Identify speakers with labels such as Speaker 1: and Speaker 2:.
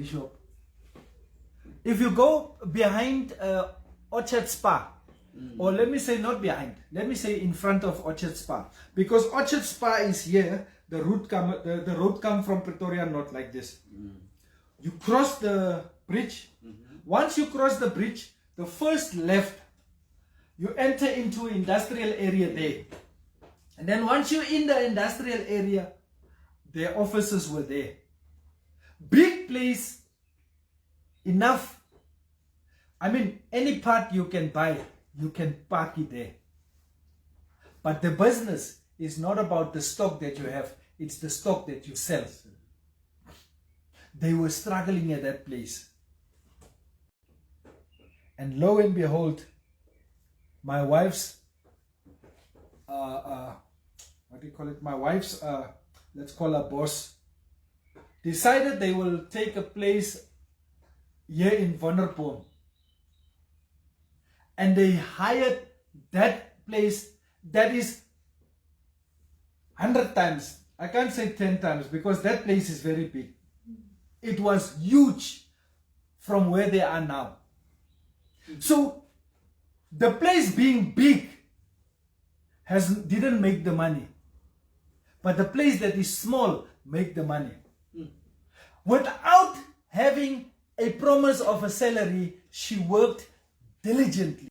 Speaker 1: Bishop. If you go behind Orchard Spa, or let me say not behind, let me say in front of Orchard Spa, because Orchard Spa is here, the road come from Pretoria North like this. You cross the bridge. Once you cross the bridge, the first left, you enter into industrial area there. And then once you're in the industrial area, their offices were there. Big place, enough. I mean, any part you can buy, you can park it there. But the business is not about the stock that you have, it's the stock that you sell. They were struggling at that place. And lo and behold, my wife's, what do you call it? My wife's, let's call her boss, decided they will take a place here in Wonderboom. And they hired that place that is 100 times. I can't say 10 times because that place is very big. It was huge from where they are now. So the place being big didn't make the money. But the place that is small make the money. Without having a promise of a salary, she worked diligently.